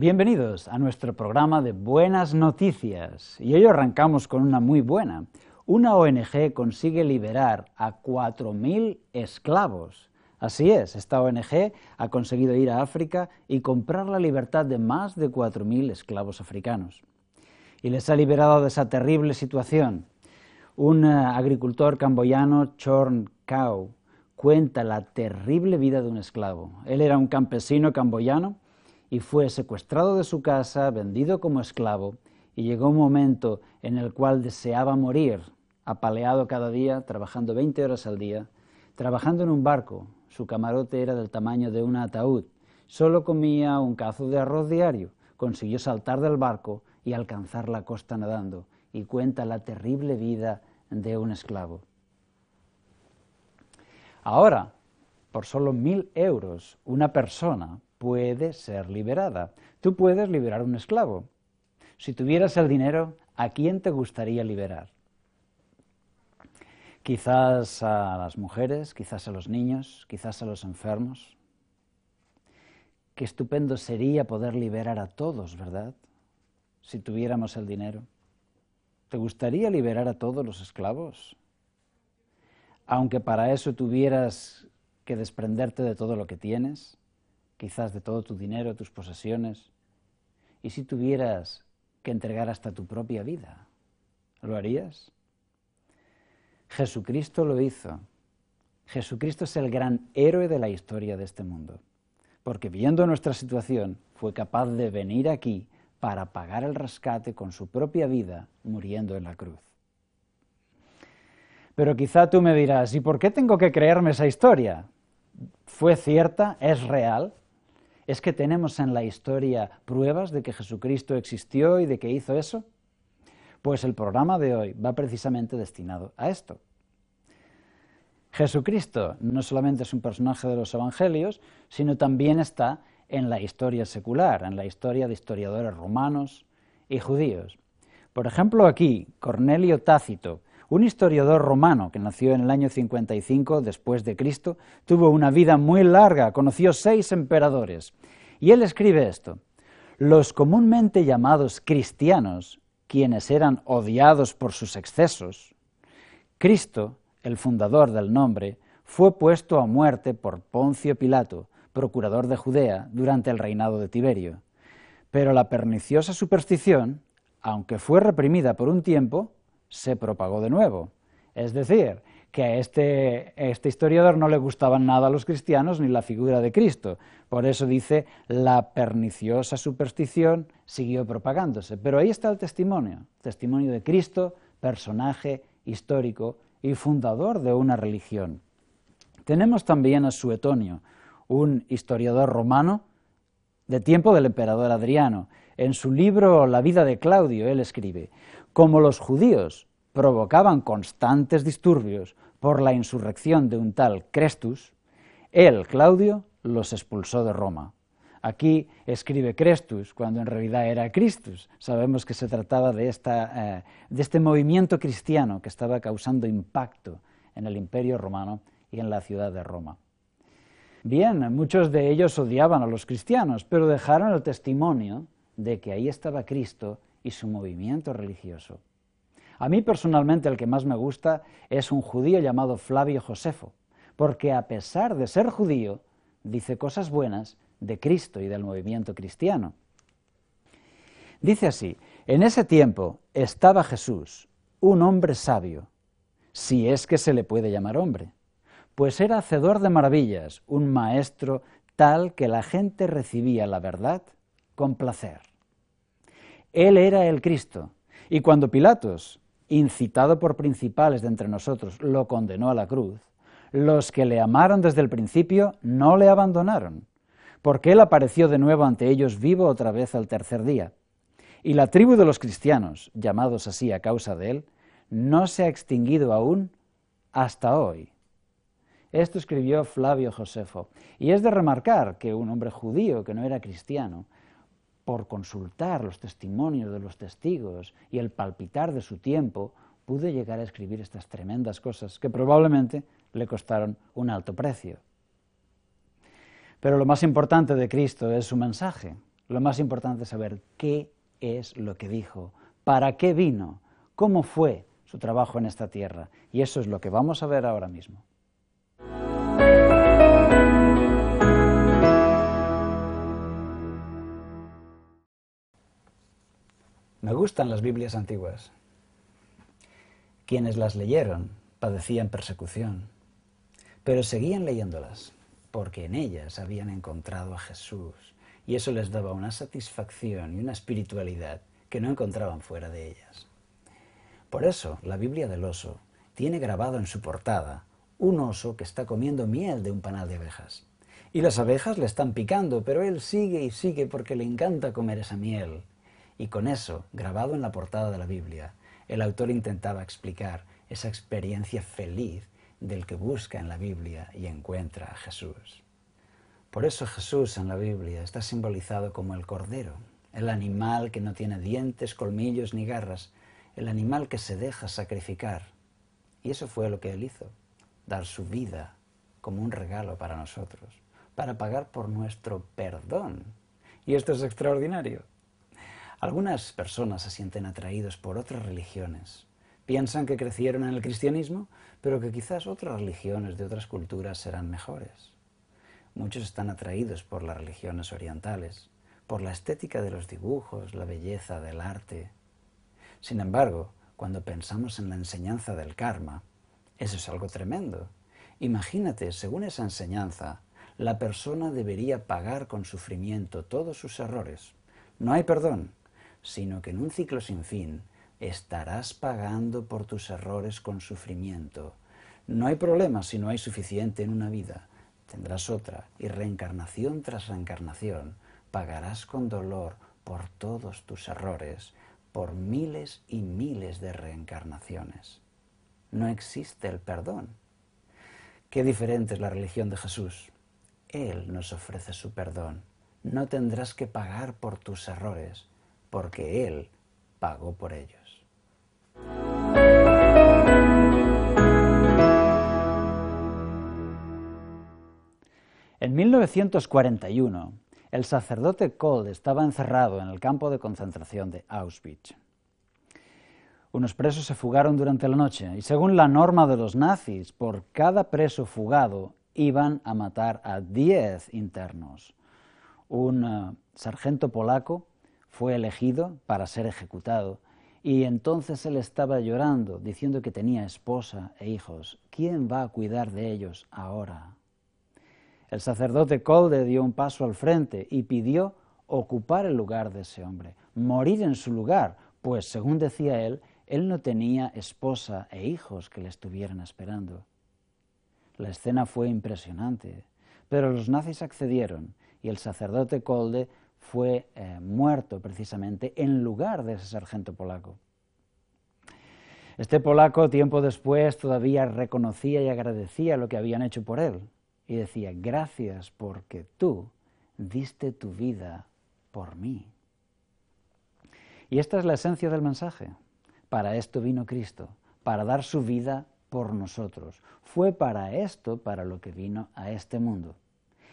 Bienvenidos a nuestro programa de Buenas Noticias. Y hoy arrancamos con una muy buena. Una ONG consigue liberar a 4.000 esclavos. Así es, esta ONG ha conseguido ir a África y comprar la libertad de más de 4.000 esclavos africanos. Y les ha liberado de esa terrible situación. Un agricultor camboyano, Chorn Kao, cuenta la terrible vida de un esclavo. Él era un campesino camboyano y fue secuestrado de su casa, vendido como esclavo, y llegó un momento en el cual deseaba morir, apaleado cada día, trabajando 20 horas al día, trabajando en un barco. Su camarote era del tamaño de un ataúd, solo comía un cazo de arroz diario, consiguió saltar del barco y alcanzar la costa nadando, y cuenta la terrible vida de un esclavo. Ahora, por solo 1.000 euros, una persona puede ser liberada. Tú puedes liberar a un esclavo. Si tuvieras el dinero, ¿a quién te gustaría liberar? Quizás a las mujeres, quizás a los niños, quizás a los enfermos. Qué estupendo sería poder liberar a todos, ¿verdad? Si tuviéramos el dinero. ¿Te gustaría liberar a todos los esclavos? Aunque para eso tuvieras que desprenderte de todo lo que tienes, quizás de todo tu dinero, tus posesiones, y si tuvieras que entregar hasta tu propia vida, ¿lo harías? Jesucristo lo hizo. Jesucristo es el gran héroe de la historia de este mundo, porque viendo nuestra situación fue capaz de venir aquí para pagar el rescate con su propia vida, muriendo en la cruz. Pero quizá tú me dirás, ¿y por qué tengo que creerme esa historia? ¿Fue cierta? ¿Es real? ¿Es que tenemos en la historia pruebas de que Jesucristo existió y de que hizo eso? Pues el programa de hoy va precisamente destinado a esto. Jesucristo no solamente es un personaje de los evangelios, sino también está en la historia secular, en la historia de historiadores romanos y judíos. Por ejemplo, aquí, Cornelio Tácito, un historiador romano que nació en el año 55 después de Cristo, tuvo una vida muy larga, conoció 6 emperadores, y él escribe esto: los comúnmente llamados cristianos, quienes eran odiados por sus excesos, Cristo, el fundador del nombre, fue puesto a muerte por Poncio Pilato, procurador de Judea, durante el reinado de Tiberio. Pero la perniciosa superstición, aunque fue reprimida por un tiempo, se propagó de nuevo. Es decir, que a este historiador no le gustaban nada a los cristianos ni la figura de Cristo. Por eso dice, la perniciosa superstición siguió propagándose. Pero ahí está el testimonio de Cristo, personaje histórico y fundador de una religión. Tenemos también a Suetonio, un historiador romano de tiempo del emperador Adriano. En su libro La vida de Claudio, él escribe: como los judíos provocaban constantes disturbios por la insurrección de un tal Crestus, él, Claudio, los expulsó de Roma. Aquí escribe Crestus, cuando en realidad era Christus. Sabemos que se trataba de este movimiento cristiano que estaba causando impacto en el Imperio Romano y en la ciudad de Roma. Bien, muchos de ellos odiaban a los cristianos, pero dejaron el testimonio de que ahí estaba Cristo y su movimiento religioso. A mí personalmente el que más me gusta es un judío llamado Flavio Josefo, porque a pesar de ser judío, dice cosas buenas de Cristo y del movimiento cristiano. Dice así: en ese tiempo estaba Jesús, un hombre sabio, si es que se le puede llamar hombre, pues era hacedor de maravillas, un maestro tal que la gente recibía la verdad con placer. Él era el Cristo, y cuando Pilatos, incitado por principales de entre nosotros, lo condenó a la cruz, los que le amaron desde el principio no le abandonaron, porque él apareció de nuevo ante ellos vivo otra vez al tercer día. Y la tribu de los cristianos, llamados así a causa de él, no se ha extinguido aún hasta hoy. Esto escribió Flavio Josefo, y es de remarcar que un hombre judío que no era cristiano, por consultar los testimonios de los testigos y el palpitar de su tiempo, pudo llegar a escribir estas tremendas cosas que probablemente le costaron un alto precio. Pero lo más importante de Cristo es su mensaje. Lo más importante es saber qué es lo que dijo, para qué vino, cómo fue su trabajo en esta tierra. Y eso es lo que vamos a ver ahora mismo. Me gustan las Biblias antiguas. Quienes las leyeron padecían persecución, pero seguían leyéndolas porque en ellas habían encontrado a Jesús y eso les daba una satisfacción y una espiritualidad que no encontraban fuera de ellas. Por eso la Biblia del oso tiene grabado en su portada un oso que está comiendo miel de un panal de abejas. Y las abejas le están picando, pero él sigue y sigue porque le encanta comer esa miel. Y con eso, grabado en la portada de la Biblia, el autor intentaba explicar esa experiencia feliz del que busca en la Biblia y encuentra a Jesús. Por eso Jesús en la Biblia está simbolizado como el cordero, el animal que no tiene dientes, colmillos ni garras, el animal que se deja sacrificar. Y eso fue lo que él hizo, dar su vida como un regalo para nosotros, para pagar por nuestro perdón. Y esto es extraordinario. Algunas personas se sienten atraídos por otras religiones. Piensan que crecieron en el cristianismo, pero que quizás otras religiones de otras culturas serán mejores. Muchos están atraídos por las religiones orientales, por la estética de los dibujos, la belleza del arte. Sin embargo, cuando pensamos en la enseñanza del karma, eso es algo tremendo. Imagínate, según esa enseñanza, la persona debería pagar con sufrimiento todos sus errores. No hay perdón, sino que en un ciclo sin fin estarás pagando por tus errores con sufrimiento. No hay problema si no hay suficiente en una vida. Tendrás otra y reencarnación tras reencarnación pagarás con dolor por todos tus errores, por miles y miles de reencarnaciones. No existe el perdón. Qué diferente es la religión de Jesús. Él nos ofrece su perdón. No tendrás que pagar por tus errores, porque Él pagó por ellos. En 1941, el sacerdote Kolde estaba encerrado en el campo de concentración de Auschwitz. Unos presos se fugaron durante la noche y según la norma de los nazis, por cada preso fugado iban a matar a 10 internos. Un sargento polaco fue elegido para ser ejecutado y entonces él estaba llorando, diciendo que tenía esposa e hijos. ¿Quién va a cuidar de ellos ahora? El sacerdote Kolde dio un paso al frente y pidió ocupar el lugar de ese hombre, morir en su lugar, pues según decía él no tenía esposa e hijos que le estuvieran esperando. La escena fue impresionante, pero los nazis accedieron y el sacerdote Kolde fue muerto precisamente en lugar de ese sargento polaco. Este polaco, tiempo después, todavía reconocía y agradecía lo que habían hecho por él y decía: gracias porque tú diste tu vida por mí. Y esta es la esencia del mensaje. Para esto vino Cristo, para dar su vida por nosotros. Fue para esto para lo que vino a este mundo.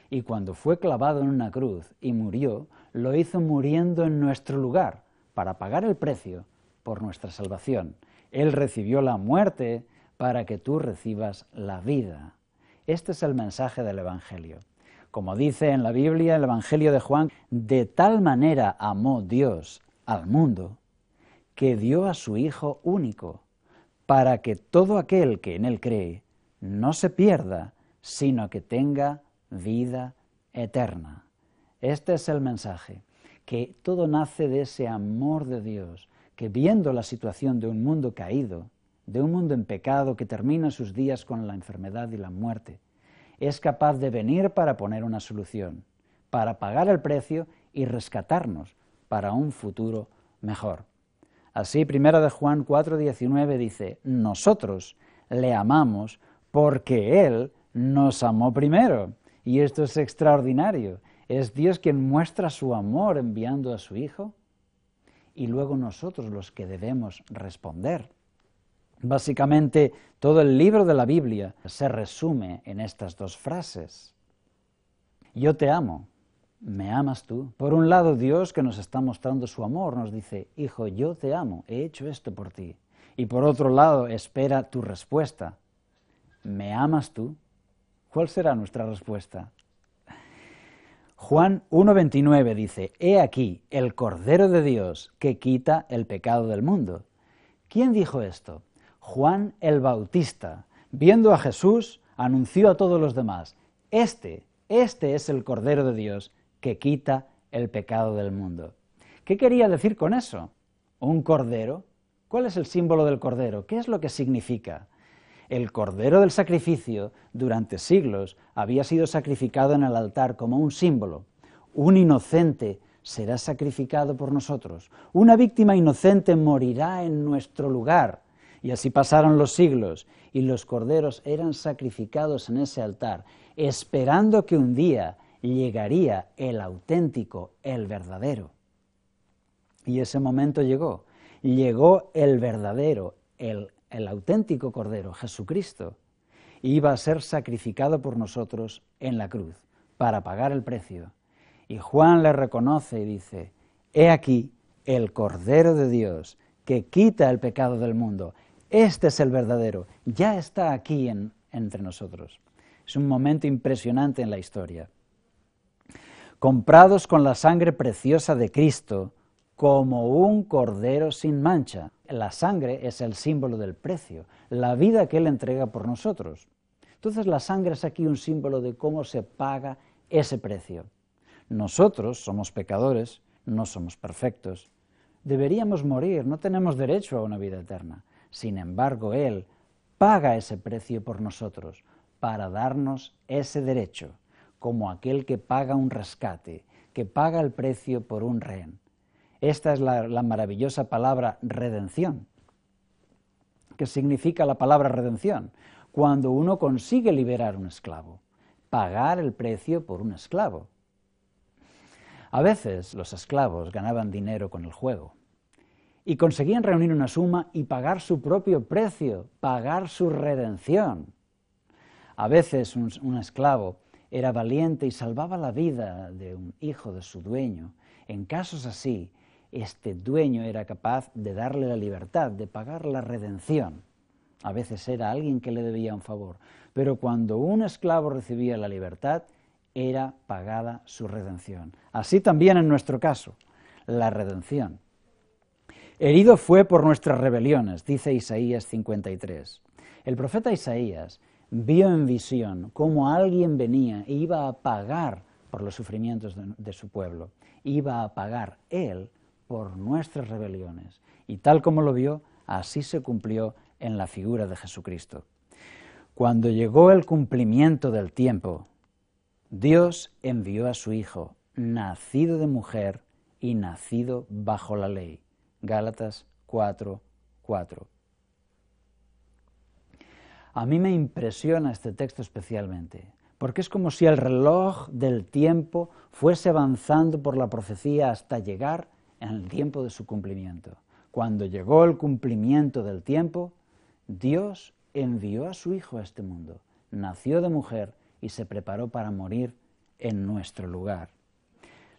Y cuando fue clavado en una cruz y murió, lo hizo muriendo en nuestro lugar, para pagar el precio por nuestra salvación. Él recibió la muerte para que tú recibas la vida. Este es el mensaje del Evangelio. Como dice en la Biblia, el Evangelio de Juan, de tal manera amó Dios al mundo, que dio a su Hijo único, para que todo aquel que en Él cree no se pierda, sino que tenga vida eterna. Este es el mensaje, que todo nace de ese amor de Dios, que viendo la situación de un mundo caído, de un mundo en pecado que termina sus días con la enfermedad y la muerte, es capaz de venir para poner una solución, para pagar el precio y rescatarnos para un futuro mejor. Así, 1 de Juan 4:19 dice: nosotros le amamos porque Él nos amó primero. Y esto es extraordinario. Es Dios quien muestra su amor enviando a su Hijo y luego nosotros los que debemos responder. Básicamente, todo el libro de la Biblia se resume en estas dos frases. Yo te amo ¿me amas tú? Por un lado, Dios, que nos está mostrando su amor, nos dice, hijo, yo te amo, he hecho esto por ti. Y por otro lado, espera tu respuesta. ¿Me amas tú? ¿Cuál será nuestra respuesta? Juan 1:29 dice, he aquí el Cordero de Dios que quita el pecado del mundo. ¿Quién dijo esto? Juan el Bautista. Viendo a Jesús, anunció a todos los demás, Este es el Cordero de Dios que quita el pecado del mundo. ¿Qué quería decir con eso? ¿Un cordero? ¿Cuál es el símbolo del cordero? ¿Qué es lo que significa? El cordero del sacrificio, durante siglos, había sido sacrificado en el altar como un símbolo. Un inocente será sacrificado por nosotros. Una víctima inocente morirá en nuestro lugar. Y así pasaron los siglos, y los corderos eran sacrificados en ese altar, esperando que un día llegaría el auténtico, el verdadero. Y ese momento llegó. Llegó el verdadero, el auténtico Cordero, Jesucristo, iba a ser sacrificado por nosotros en la cruz, para pagar el precio. Y Juan le reconoce y dice, he aquí el Cordero de Dios que quita el pecado del mundo. Este es el verdadero, ya está aquí entre nosotros. Es un momento impresionante en la historia. Comprados con la sangre preciosa de Cristo, como un cordero sin mancha. La sangre es el símbolo del precio, la vida que Él entrega por nosotros. Entonces la sangre es aquí un símbolo de cómo se paga ese precio. Nosotros somos pecadores, no somos perfectos. Deberíamos morir, no tenemos derecho a una vida eterna. Sin embargo, Él paga ese precio por nosotros para darnos ese derecho, como aquel que paga un rescate, que paga el precio por un rehén. Esta es la maravillosa palabra redención. ¿Qué significa la palabra redención? Cuando uno consigue liberar a un esclavo, pagar el precio por un esclavo. A veces los esclavos ganaban dinero con el juego y conseguían reunir una suma y pagar su propio precio, pagar su redención. A veces un esclavo era valiente y salvaba la vida de un hijo de su dueño. En casos así, este dueño era capaz de darle la libertad, de pagar la redención. A veces era alguien que le debía un favor, pero cuando un esclavo recibía la libertad, era pagada su redención. Así también en nuestro caso, la redención. Herido fue por nuestras rebeliones, dice Isaías 53. El profeta Isaías vio en visión cómo alguien venía e iba a pagar por los sufrimientos de su pueblo. Iba a pagar Él por nuestras rebeliones. Y tal como lo vio, así se cumplió en la figura de Jesucristo. Cuando llegó el cumplimiento del tiempo, Dios envió a su Hijo, nacido de mujer y nacido bajo la ley. Gálatas 4:4. A mí me impresiona este texto especialmente, porque es como si el reloj del tiempo fuese avanzando por la profecía hasta llegar en el tiempo de su cumplimiento. Cuando llegó el cumplimiento del tiempo, Dios envió a su Hijo a este mundo, nació de mujer y se preparó para morir en nuestro lugar.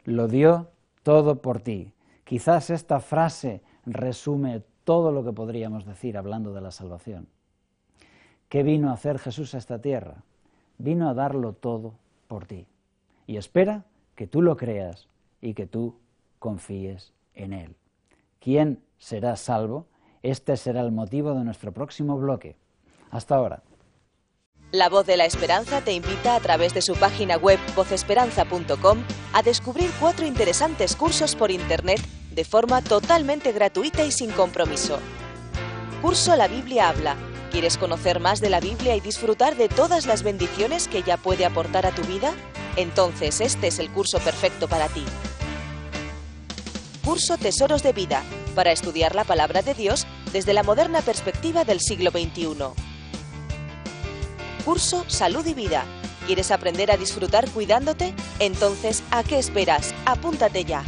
Lo dio todo por ti. Quizás esta frase resume todo lo que podríamos decir hablando de la salvación. ¿Qué vino a hacer Jesús a esta tierra? Vino a darlo todo por ti. Y espera que tú lo creas y que tú confíes en Él. ¿Quién será salvo? Este será el motivo de nuestro próximo bloque. Hasta ahora. La Voz de la Esperanza te invita a través de su página web vozesperanza.com a descubrir 4 interesantes cursos por Internet de forma totalmente gratuita y sin compromiso. Curso La Biblia habla. ¿Quieres conocer más de la Biblia y disfrutar de todas las bendiciones que ella puede aportar a tu vida? Entonces este es el curso perfecto para ti. Curso Tesoros de Vida, para estudiar la Palabra de Dios desde la moderna perspectiva del siglo XXI. Curso Salud y Vida. ¿Quieres aprender a disfrutar cuidándote? Entonces, ¿a qué esperas? Apúntate ya.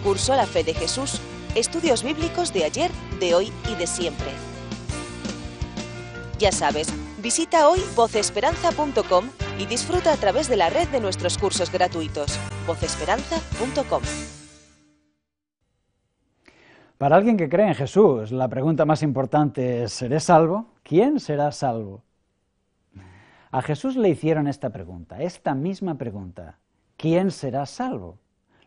Curso La Fe de Jesús. Estudios bíblicos de ayer, de hoy y de siempre. Ya sabes, visita hoy vozesperanza.com y disfruta a través de la red de nuestros cursos gratuitos. Vocesperanza.com. Para alguien que cree en Jesús, la pregunta más importante es: ¿seré salvo? ¿Quién será salvo? A Jesús le hicieron esta pregunta, esta misma pregunta: ¿quién será salvo?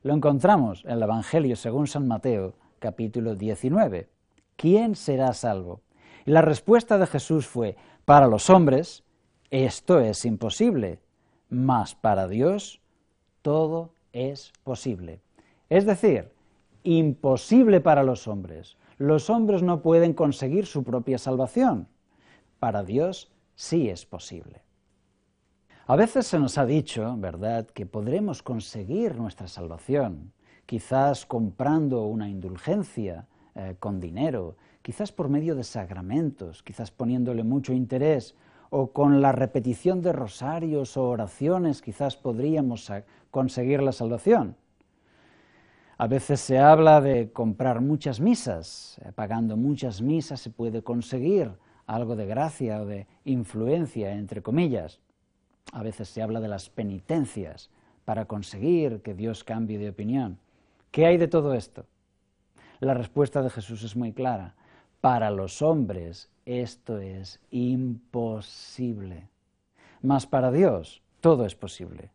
Lo encontramos en el Evangelio según San Mateo, capítulo 19. ¿Quién será salvo? Y la respuesta de Jesús fue: para los hombres esto es imposible, mas para Dios todo es posible. Es decir, imposible para los hombres. Los hombres no pueden conseguir su propia salvación. Para Dios sí es posible. A veces se nos ha dicho, ¿verdad?, que podremos conseguir nuestra salvación, quizás comprando una indulgencia con dinero, quizás por medio de sacramentos, quizás poniéndole mucho interés, o con la repetición de rosarios o oraciones, quizás podríamos conseguir la salvación. A veces se habla de comprar muchas misas, pagando muchas misas se puede conseguir algo de gracia o de influencia, entre comillas. A veces se habla de las penitencias para conseguir que Dios cambie de opinión. ¿Qué hay de todo esto? La respuesta de Jesús es muy clara. Para los hombres esto es imposible, mas para Dios todo es posible.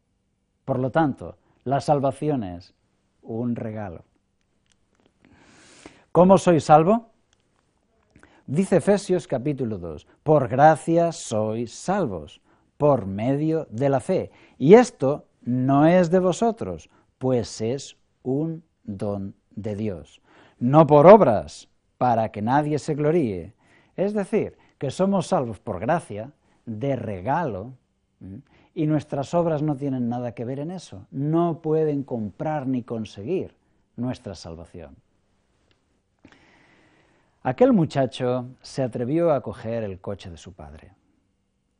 Por lo tanto, la salvación es un regalo. ¿Cómo soy salvo? Dice Efesios capítulo 2, por gracia sois salvos, por medio de la fe. Y esto no es de vosotros, pues es un don de Dios. No por obras, para que nadie se gloríe. Es decir, que somos salvos por gracia, de regalo, y nuestras obras no tienen nada que ver en eso. No pueden comprar ni conseguir nuestra salvación. Aquel muchacho se atrevió a coger el coche de su padre.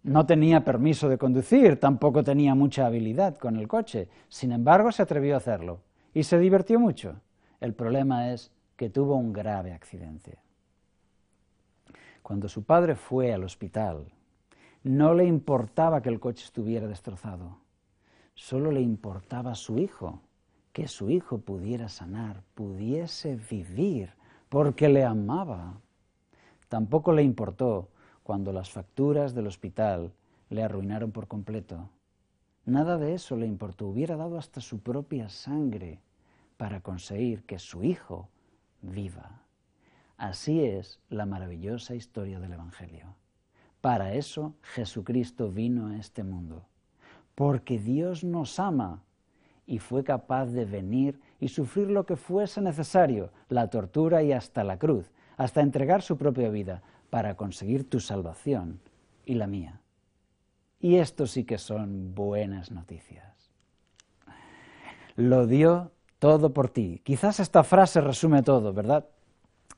No tenía permiso de conducir, tampoco tenía mucha habilidad con el coche. Sin embargo, se atrevió a hacerlo y se divirtió mucho. El problema es que tuvo un grave accidente. Cuando su padre fue al hospital, no le importaba que el coche estuviera destrozado, solo le importaba su hijo, que su hijo pudiera sanar, pudiese vivir, porque le amaba. Tampoco le importó cuando las facturas del hospital le arruinaron por completo. Nada de eso le importó, hubiera dado hasta su propia sangre para conseguir que su hijo viva. Así es la maravillosa historia del Evangelio. Para eso Jesucristo vino a este mundo, porque Dios nos ama y fue capaz de venir y sufrir lo que fuese necesario, la tortura y hasta la cruz, hasta entregar su propia vida para conseguir tu salvación y la mía. Y esto sí que son buenas noticias. Lo dio todo por ti. Quizás esta frase resume todo, ¿verdad?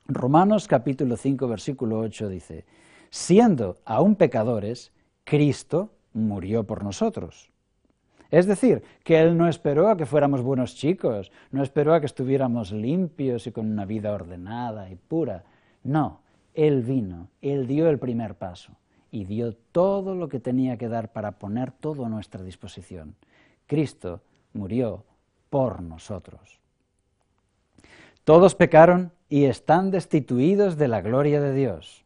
Romanos capítulo 5, versículo 8 dice: siendo aún pecadores, Cristo murió por nosotros. Es decir, que Él no esperó a que fuéramos buenos chicos, no esperó a que estuviéramos limpios y con una vida ordenada y pura. No, Él vino, Él dio el primer paso y dio todo lo que tenía que dar para poner todo a nuestra disposición. Cristo murió por nosotros. Todos pecaron y están destituidos de la gloria de Dios,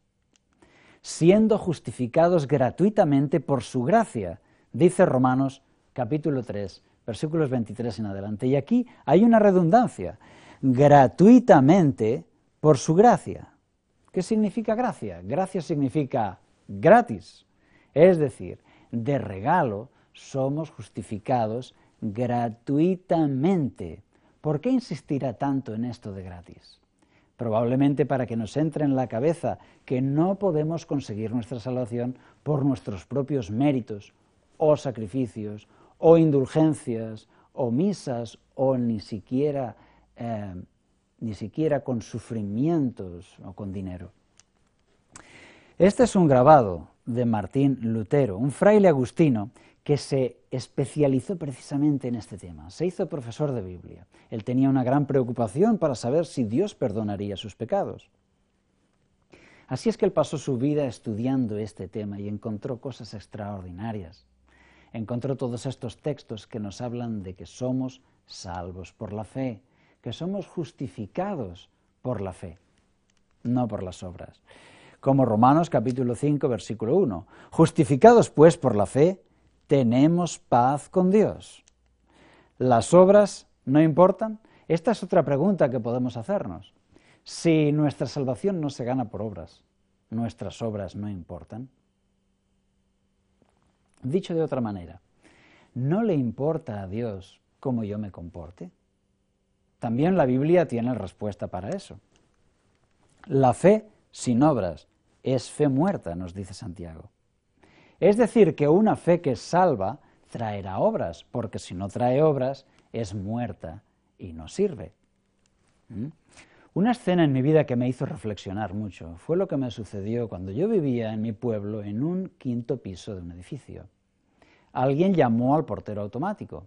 siendo justificados gratuitamente por su gracia, dice Romanos capítulo 3, versículos 23 en adelante. Y aquí hay una redundancia, gratuitamente por su gracia. ¿Qué significa gracia? Gracia significa gratis, es decir, de regalo somos justificados gratuitamente. ¿Por qué insistirá tanto en esto de gratis? Probablemente para que nos entre en la cabeza que no podemos conseguir nuestra salvación por nuestros propios méritos o sacrificios o indulgencias o misas o ni siquiera con sufrimientos o con dinero. Este es un grabado de Martín Lutero, un fraile agustino que se especializó precisamente en este tema. Se hizo profesor de Biblia. Él tenía una gran preocupación para saber si Dios perdonaría sus pecados. Así es que él pasó su vida estudiando este tema y encontró cosas extraordinarias. encontró todos estos textos que nos hablan de que somos salvos por la fe, que somos justificados por la fe, no por las obras. Como Romanos capítulo 5, versículo 1. Justificados pues por la fe, tenemos paz con Dios. ¿Las obras no importan? Esta es otra pregunta que podemos hacernos. Si nuestra salvación no se gana por obras, ¿nuestras obras no importan? Dicho de otra manera, ¿no le importa a Dios cómo yo me comporte? También la Biblia tiene respuesta para eso. La fe sin obras es fe muerta, nos dice Santiago. Es decir, que una fe que salva traerá obras, porque si no trae obras es muerta y no sirve. Una escena en mi vida que me hizo reflexionar mucho fue lo que me sucedió cuando yo vivía en mi pueblo en un quinto piso de un edificio. Alguien llamó al portero automático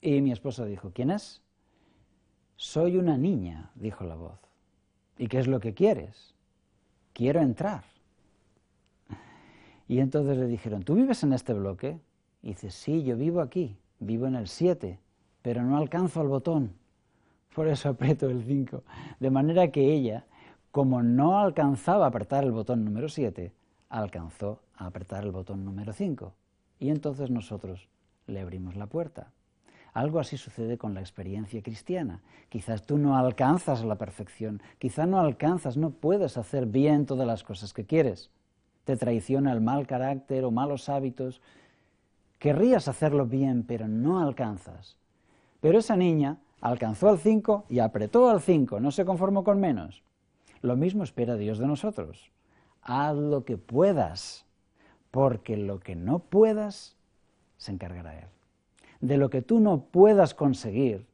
y mi esposa dijo, ¿quién es? Soy una niña, dijo la voz. ¿Y qué es lo que quieres? Quiero entrar. Y entonces le dijeron, ¿tú vives en este bloque? Y dice, sí, yo vivo aquí, vivo en el 7, pero no alcanzo al botón, por eso aprieto el 5. De manera que ella, como no alcanzaba a apretar el botón número 7, alcanzó a apretar el botón número 5. Y entonces nosotros le abrimos la puerta. Algo así sucede con la experiencia cristiana. Quizás tú no alcanzas a la perfección, quizás no alcanzas, no puedes hacer bien todas las cosas que quieres. Te traiciona el mal carácter o malos hábitos. Querrías hacerlo bien, pero no alcanzas. Pero esa niña alcanzó al 5 y apretó al 5, no se conformó con menos. Lo mismo espera Dios de nosotros. Haz lo que puedas, porque lo que no puedas, se encargará Él. De lo que tú no puedas conseguir,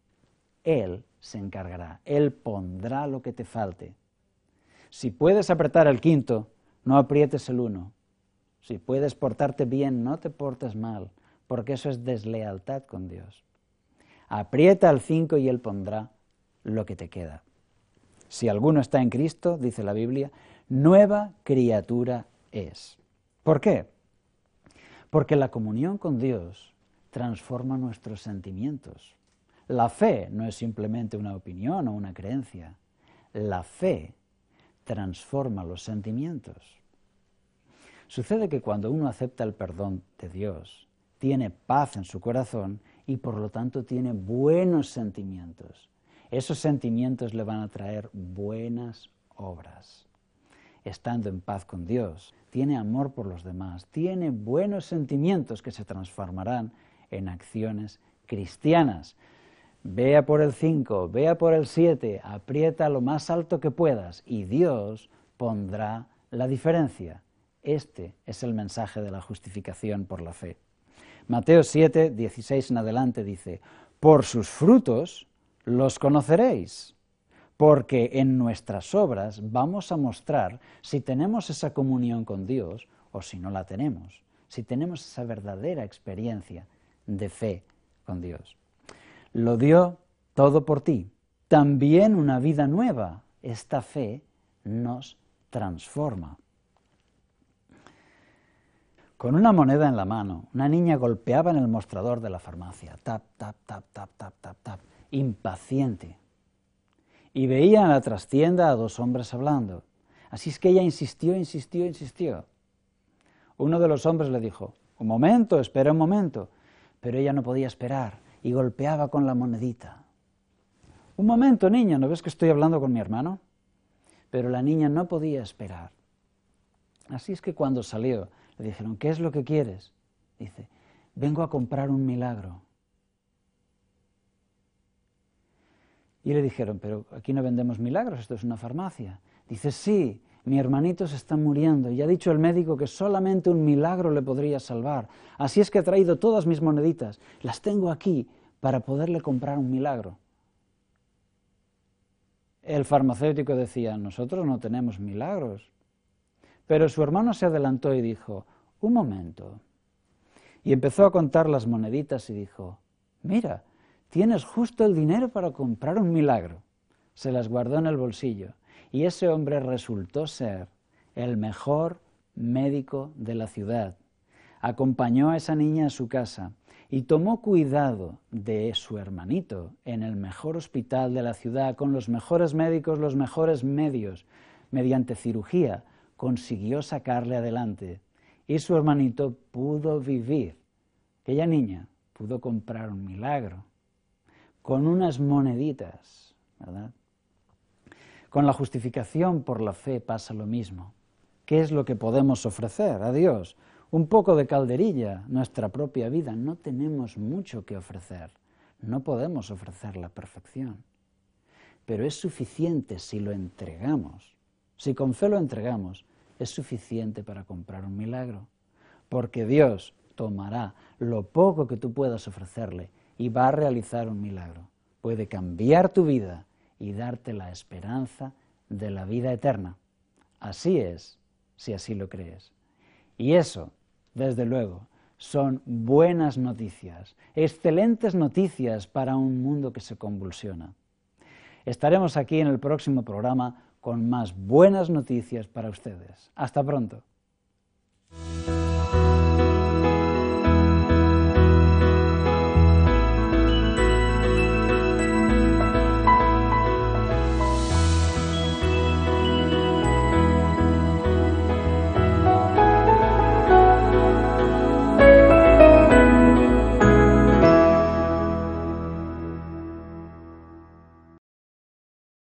Él se encargará. Él pondrá lo que te falte. Si puedes apretar el 5, no aprietes el 1. Si puedes portarte bien, no te portes mal, porque eso es deslealtad con Dios. Aprieta el 5 y Él pondrá lo que te queda. Si alguno está en Cristo, dice la Biblia, nueva criatura es. ¿Por qué? Porque la comunión con Dios transforma nuestros sentimientos. La fe no es simplemente una opinión o una creencia. La fe transforma los sentimientos. Sucede que cuando uno acepta el perdón de Dios, tiene paz en su corazón y por lo tanto tiene buenos sentimientos. Esos sentimientos le van a traer buenas obras. Estando en paz con Dios, tiene amor por los demás, tiene buenos sentimientos que se transformarán en acciones cristianas. Vea por el 5, vea por el 7, aprieta lo más alto que puedas y Dios pondrá la diferencia. Este es el mensaje de la justificación por la fe. Mateo 7, 16 en adelante dice, por sus frutos los conoceréis, porque en nuestras obras vamos a mostrar si tenemos esa comunión con Dios o si no la tenemos, si tenemos esa verdadera experiencia de fe con Dios. Lo dio todo por ti, también una vida nueva. Esta fe nos transforma. Con una moneda en la mano, una niña golpeaba en el mostrador de la farmacia, tap, tap, tap, tap, tap, tap, tap, impaciente. Y veía en la trastienda a dos hombres hablando. Así es que ella insistió. Uno de los hombres le dijo, un momento, espera un momento. Pero ella no podía esperar y golpeaba con la monedita. Un momento, niña, ¿no ves que estoy hablando con mi hermano? Pero la niña no podía esperar. Así es que cuando salió, le dijeron, ¿qué es lo que quieres? Dice, vengo a comprar un milagro. Y le dijeron, pero aquí no vendemos milagros, esto es una farmacia. Dice, sí, mi hermanito se está muriendo y ha dicho el médico que solamente un milagro le podría salvar. Así es que he traído todas mis moneditas, las tengo aquí para poderle comprar un milagro. El farmacéutico decía, nosotros no tenemos milagros. Pero su hermano se adelantó y dijo, un momento. Y empezó a contar las moneditas y dijo, mira, tienes justo el dinero para comprar un milagro. Se las guardó en el bolsillo y ese hombre resultó ser el mejor médico de la ciudad. acompañó a esa niña a su casa y tomó cuidado de su hermanito en el mejor hospital de la ciudad, con los mejores médicos, los mejores medios. Mediante cirugía consiguió sacarle adelante y su hermanito pudo vivir. Aquella niña pudo comprar un milagro con unas moneditas, ¿verdad? Con la justificación por la fe pasa lo mismo. ¿Qué es lo que podemos ofrecer a Dios? Un poco de calderilla, nuestra propia vida. No tenemos mucho que ofrecer. No podemos ofrecer la perfección. Pero es suficiente si lo entregamos. Si con fe lo entregamos, es suficiente para comprar un milagro. Porque Dios tomará lo poco que tú puedas ofrecerle y va a realizar un milagro. Puede cambiar tu vida y darte la esperanza de la vida eterna. Así es, si así lo crees. Y eso, desde luego, son buenas noticias, excelentes noticias para un mundo que se convulsiona. Estaremos aquí en el próximo programa con más buenas noticias para ustedes. Hasta pronto.